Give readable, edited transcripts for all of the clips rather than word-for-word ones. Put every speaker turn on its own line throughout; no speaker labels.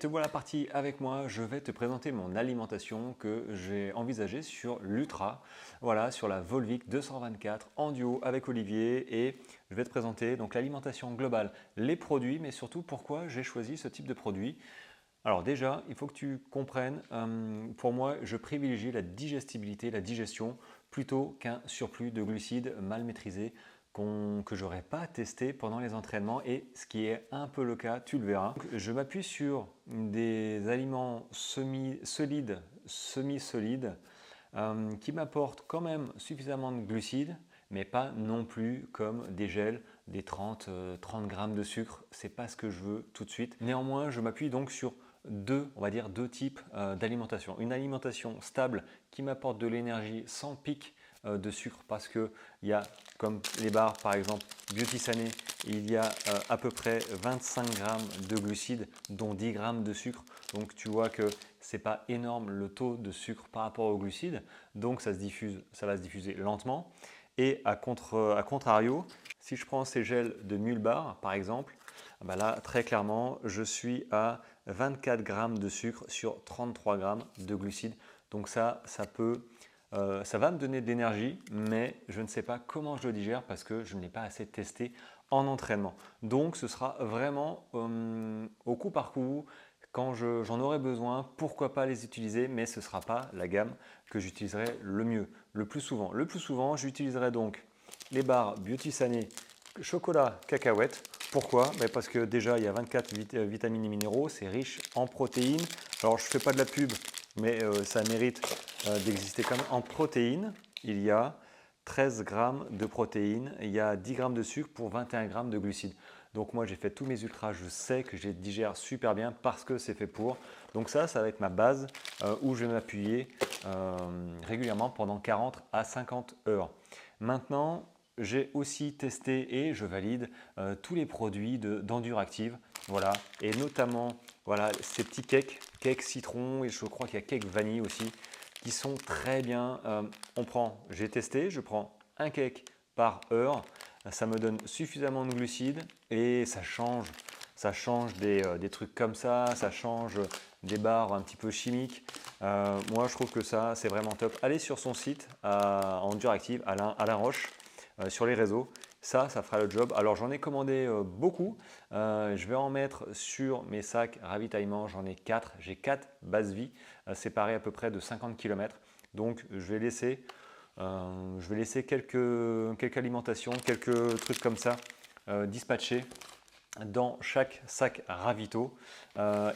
Te voilà parti avec moi, je vais te présenter mon alimentation que j'ai envisagée sur l'Ultra, voilà, sur la Volvic 224 en duo avec Olivier et je vais te présenter donc l'alimentation globale, les produits, mais surtout pourquoi j'ai choisi ce type de produit. Alors déjà, il faut que tu comprennes, pour moi, je privilégie la digestibilité, la digestion, plutôt qu'un surplus de glucides mal maîtrisé que je n'aurais pas testé pendant les entraînements et ce qui est un peu le cas, tu le verras. Donc, je m'appuie sur des aliments semi-solides, semi-solides, qui m'apportent quand même suffisamment de glucides, mais pas non plus comme des gels, des 30 grammes de sucre. C'est pas ce que je veux tout de suite. Néanmoins, je m'appuie donc sur on va dire deux types d'alimentation. Une alimentation stable qui m'apporte de l'énergie sans pic de sucre parce que il y a, comme les barres par exemple Beauty Sané, il y a à peu près 25 grammes de glucides dont 10 grammes de sucre. Donc tu vois que c'est pas énorme le taux de sucre par rapport aux glucides, donc ça va se diffuser lentement. Et à contrario, si je prends ces gels de Mulbar par exemple, bah là très clairement je suis à 24 grammes de sucre sur 33 grammes de glucides. Donc ça va me donner de l'énergie, mais je ne sais pas comment je le digère parce que je ne l'ai pas assez testé en entraînement. Donc ce sera vraiment au coup par coup, quand j'en aurai besoin, pourquoi pas les utiliser, mais ce ne sera pas la gamme que j'utiliserai le mieux, le plus souvent. Le plus souvent, j'utiliserai donc les barres Beauty Sané chocolat cacahuète. Pourquoi? Parce que déjà, il y a 24 vitamines et minéraux, c'est riche en protéines. Alors, je ne fais pas de la pub, mais ça mérite d'exister quand même. En protéines, il y a 13 grammes de protéines, il y a 10 grammes de sucre pour 21 grammes de glucides. Donc moi j'ai fait tous mes ultras, je sais que je les digère super bien parce que c'est fait pour. Donc ça va être ma base où je vais m'appuyer régulièrement pendant 40 à 50 heures. Maintenant, j'ai aussi testé et je valide tous les produits d'Enduractive, voilà, et notamment voilà, ces petits cakes citron et je crois qu'il y a cake vanille aussi, qui sont très bien. J'ai testé, je prends un cake par heure, ça me donne suffisamment de glucides et ça change des trucs comme ça change des barres un petit peu chimiques. Moi, je trouve que ça, c'est vraiment top. Allez sur son site Enduractive, Alain Roche, sur les réseaux. Ça fera le job. Alors j'en ai commandé beaucoup. Je vais en mettre sur mes sacs ravitaillement. J'en ai 4. J'ai 4 bases vie séparées à peu près de 50 km. Donc je vais laisser quelques alimentations, quelques trucs comme ça dispatchés dans chaque sac ravito.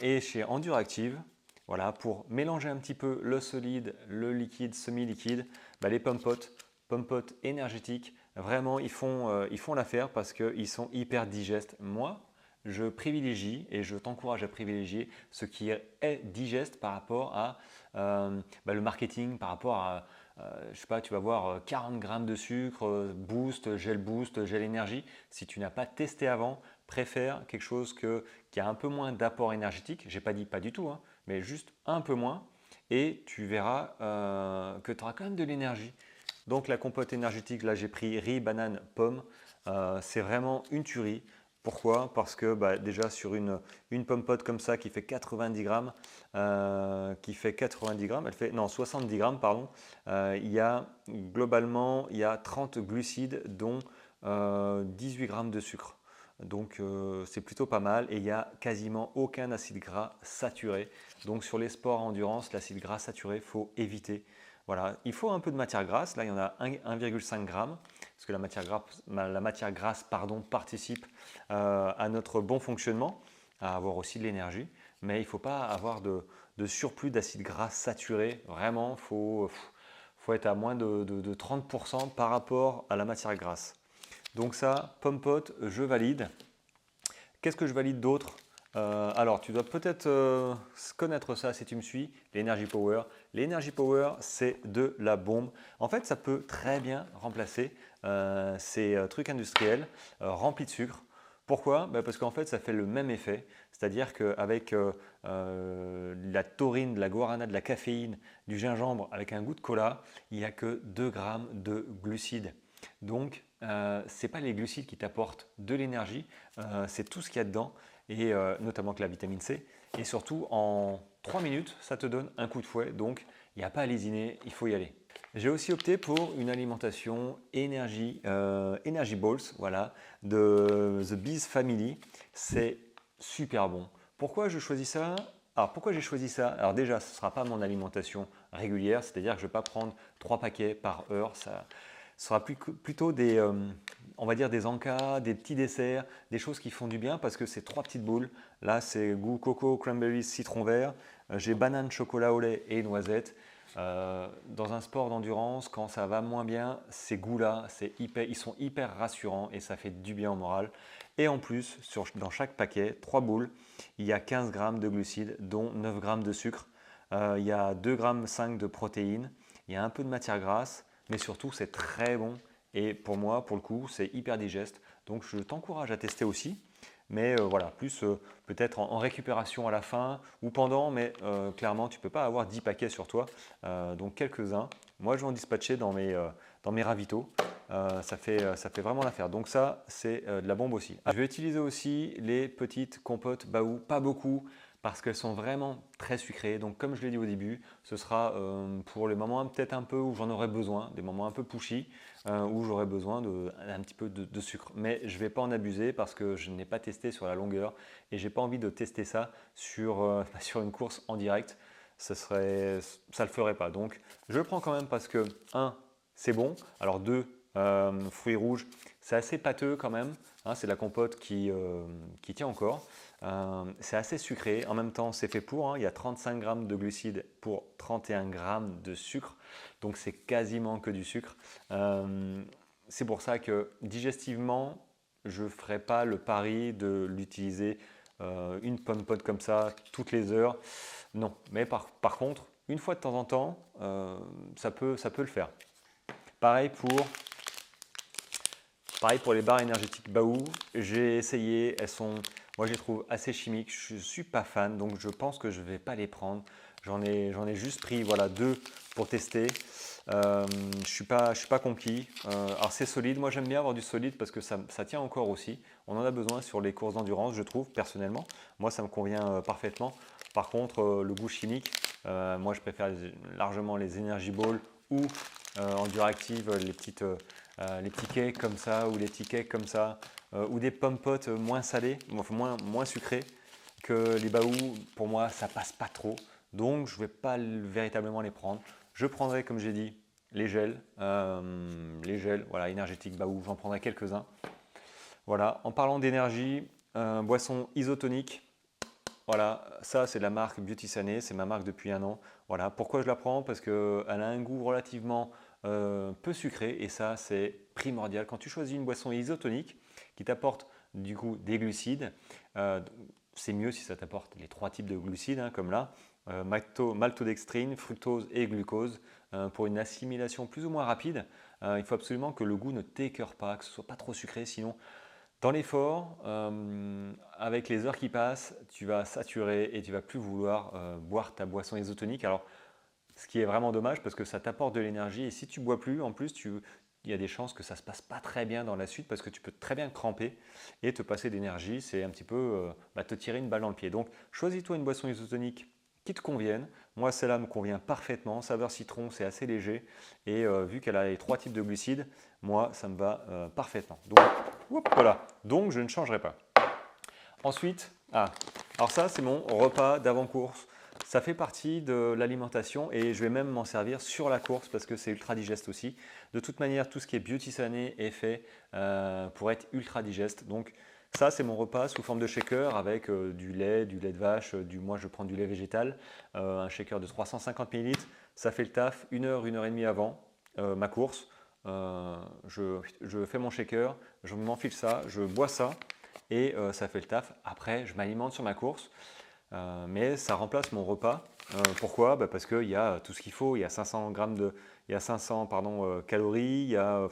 Et chez Enduractive, voilà, pour mélanger un petit peu le solide, le liquide, semi-liquide, les pommes-potes énergétiques, vraiment ils font l'affaire parce qu'ils sont hyper digestes. Moi, je privilégie et je t'encourage à privilégier ce qui est digeste par rapport à le marketing, par rapport à, je sais pas, tu vas voir 40 grammes de sucre, boost, gel énergie. Si tu n'as pas testé avant, préfère quelque chose qui a un peu moins d'apport énergétique. J'ai pas dit pas du tout, hein, mais juste un peu moins. Et tu verras que tu auras quand même de l'énergie. Donc la compote énergétique, là j'ai pris riz, banane, pomme. C'est vraiment une tuerie. Pourquoi? Parce que déjà sur une pomme pote comme ça qui fait 90 grammes, elle fait non 70 grammes pardon. Il y a globalement il y a 30 glucides dont 18 grammes de sucre. Donc c'est plutôt pas mal et il n'y a quasiment aucun acide gras saturé. Donc sur les sports à endurance, l'acide gras saturé, il faut éviter. Voilà, il faut un peu de matière grasse. Là, il y en a 1,5 g parce que la matière grasse participe à notre bon fonctionnement, à avoir aussi de l'énergie. Mais il ne faut pas avoir de surplus d'acide gras saturé. Vraiment, faut être à moins de 30% par rapport à la matière grasse. Donc ça, pomme pote, je valide. Qu'est-ce que je valide d'autre? Alors, tu dois peut-être connaître ça si tu me suis, l'Energy Power. L'Energy Power, c'est de la bombe. En fait, ça peut très bien remplacer ces trucs industriels remplis de sucre. Pourquoi? Parce qu'en fait, ça fait le même effet. C'est-à-dire qu'avec la taurine, de la guarana, de la caféine, du gingembre, avec un goût de cola, il n'y a que 2 grammes de glucides. Donc, ce n'est pas les glucides qui t'apportent de l'énergie, c'est tout ce qu'il y a dedans, et notamment que la vitamine C. Et surtout, en 3 minutes, ça te donne un coup de fouet. Donc, il n'y a pas à lésiner, il faut y aller. J'ai aussi opté pour une alimentation Energy Balls, voilà, de The Bees Family. C'est super bon. Pourquoi je choisis ça? Alors pourquoi j'ai choisi ça? Alors déjà, ce ne sera pas mon alimentation régulière, c'est-à-dire que je ne vais pas prendre 3 paquets par heure. Ça sera plutôt des, on va dire des encas, des petits desserts, des choses qui font du bien parce que c'est 3 petites boules. Là, c'est goût coco, cranberry, citron vert. J'ai banane, chocolat au lait et noisette. Dans un sport d'endurance, quand ça va moins bien, ces goûts-là, ils sont hyper rassurants et ça fait du bien au moral. Et en plus, dans chaque paquet, 3 boules, il y a 15 grammes de glucides, dont 9 grammes de sucre. Il y a 2,5 grammes de protéines. Il y a un peu de matière grasse, mais surtout, c'est très bon. Et pour moi, pour le coup, c'est hyper digeste. Donc, je t'encourage à tester aussi. Mais voilà, plus peut-être en récupération à la fin ou pendant, mais clairement, tu ne peux pas avoir 10 paquets sur toi. Donc quelques-uns. Moi, je vais en dispatcher dans mes ravitaux. Ça fait vraiment l'affaire. Donc ça, c'est de la bombe aussi. Je vais utiliser aussi les petites compotes Baou, pas beaucoup, parce qu'elles sont vraiment très sucrées. Donc comme je l'ai dit au début, ce sera pour les moments peut-être un peu où j'en aurai besoin, des moments un peu pushy, où j'aurai besoin d'un petit peu de sucre. Mais je ne vais pas en abuser parce que je n'ai pas testé sur la longueur et j'ai pas envie de tester ça sur une course en direct. Ça le ferait pas. Donc je le prends quand même parce que, un, c'est bon. Alors deux, fruits rouges, c'est assez pâteux quand même. Hein, c'est la compote qui tient encore. C'est assez sucré. En même temps, c'est fait pour. Hein. Il y a 35 grammes de glucides pour 31 grammes de sucre. Donc c'est quasiment que du sucre. C'est pour ça que digestivement, je ne ferai pas le pari de l'utiliser une pomme pote comme ça toutes les heures. Non. Mais par contre, une fois de temps en temps, ça peut le faire. Pareil pour les barres énergétiques Baou, j'ai essayé, moi je les trouve assez chimiques, je ne suis pas fan, donc je pense que je ne vais pas les prendre. J'en ai juste pris voilà, 2 pour tester. Je ne suis pas conquis. Alors c'est solide, moi j'aime bien avoir du solide parce que ça tient encore aussi. On en a besoin sur les courses d'endurance, je trouve, personnellement. Moi ça me convient parfaitement. Par contre, le goût chimique, moi je préfère largement les Energy Balls ou Enduractive, les petits cakes comme ça ou les petits cakes comme ça ou des pommes potes moins salées, enfin moins sucrées que les Baou. Pour moi, ça passe pas trop. Donc, je ne vais pas véritablement les prendre. Je prendrai, comme j'ai dit, les gels, voilà, énergétiques Baou. J'en prendrai quelques-uns. Voilà. En parlant d'énergie, boisson isotonique. Voilà, ça c'est de la marque Beauty Sané, c'est ma marque depuis un an. Voilà, pourquoi je la prends? Parce qu'elle a un goût relativement peu sucré et ça c'est primordial. Quand tu choisis une boisson isotonique qui t'apporte du coup des glucides, c'est mieux si ça t'apporte les 3 types de glucides, hein, comme là, maltodextrine, fructose et glucose, pour une assimilation plus ou moins rapide. Il faut absolument que le goût ne t'écœure pas, que ce ne soit pas trop sucré, sinon dans l'effort, avec les heures qui passent, tu vas saturer et tu vas plus vouloir boire ta boisson isotonique. Alors, ce qui est vraiment dommage parce que ça t'apporte de l'énergie et si tu bois plus, en plus, il y a des chances que ça se passe pas très bien dans la suite parce que tu peux très bien cramper et te passer d'énergie. C'est un petit peu te tirer une balle dans le pied. Donc, choisis-toi une boisson isotonique qui te convienne. Moi, celle-là me convient parfaitement. Saveur citron, c'est assez léger. Et vu qu'elle a les 3 types de glucides, moi, ça me va parfaitement. Donc, voilà. Donc, je ne changerai pas. Ensuite, alors ça, c'est mon repas d'avant-course. Ça fait partie de l'alimentation et je vais même m'en servir sur la course parce que c'est ultra digeste aussi. De toute manière, tout ce qui est Beauty Sané est fait pour être ultra digeste. Donc, ça, c'est mon repas sous forme de shaker avec du lait de vache, moi je prends du lait végétal, un shaker de 350 ml. Ça fait le taf 1 heure et demie avant ma course. Je fais mon shaker, je m'enfile ça, je bois ça et ça fait le taf. Après, je m'alimente sur ma course, mais ça remplace mon repas. Pourquoi? Parce qu'il y a tout ce qu'il faut, il y a 500 calories, il y a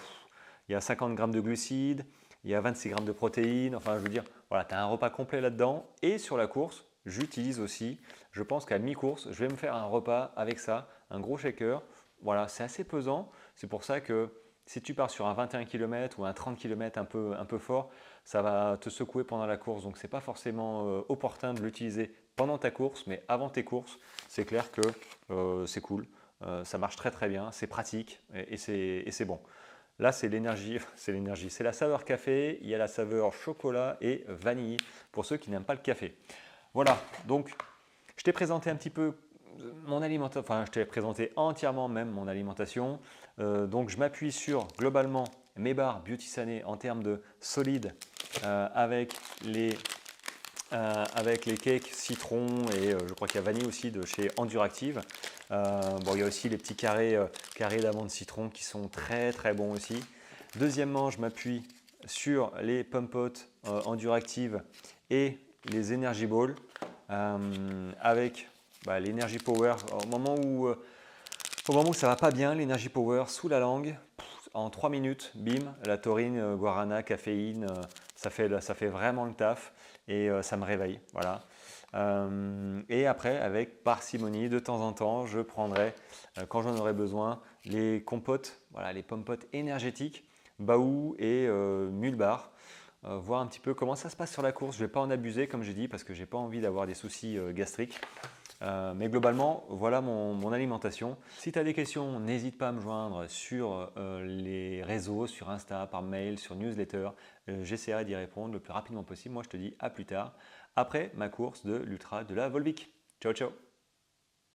50 grammes de glucides, il y a 26 grammes de protéines, enfin je veux dire, voilà, tu as un repas complet là-dedans. Et sur la course, j'utilise aussi, je pense qu'à mi-course, je vais me faire un repas avec ça, un gros shaker. Voilà, c'est assez pesant, c'est pour ça que si tu pars sur un 21 km ou un 30 km un peu fort, ça va te secouer pendant la course, donc ce n'est pas forcément opportun de l'utiliser pendant ta course, mais avant tes courses, c'est clair que c'est cool. Ça marche très très bien, c'est pratique et c'est bon. Là, c'est l'énergie, c'est la saveur café, il y a la saveur chocolat et vanille pour ceux qui n'aiment pas le café. Voilà, donc je t'ai présenté un petit peu mon alimentation, enfin je t'ai présenté entièrement même mon alimentation. Donc je m'appuie sur globalement mes barres Beauty Sané en termes de solide avec les cakes citron et je crois qu'il y a vanille aussi de chez Enduractive. Bon, il y a aussi les petits carrés d'amandes citron qui sont très très bons aussi. Deuxièmement, je m'appuie sur les Pump-Out Enduractive et les Energy Balls avec l'Energy Power. Au moment où ça va pas bien, l'Energy Power sous la langue, en 3 minutes, bim, la taurine, guarana, caféine, ça fait vraiment le taf et ça me réveille. Voilà. Et après, avec parcimonie, de temps en temps, je prendrai, quand j'en aurai besoin, les compotes, voilà, les pommes-potes énergétiques, Baou et Mulbar. Voir un petit peu comment ça se passe sur la course. Je ne vais pas en abuser, comme j'ai dit, parce que je n'ai pas envie d'avoir des soucis gastriques. Mais globalement, voilà mon alimentation. Si tu as des questions, n'hésite pas à me joindre sur les réseaux, sur Insta, par mail, sur newsletter. J'essaierai d'y répondre le plus rapidement possible. Moi, je te dis à plus tard, après ma course de l'Ultra de la Volvic. Ciao, ciao!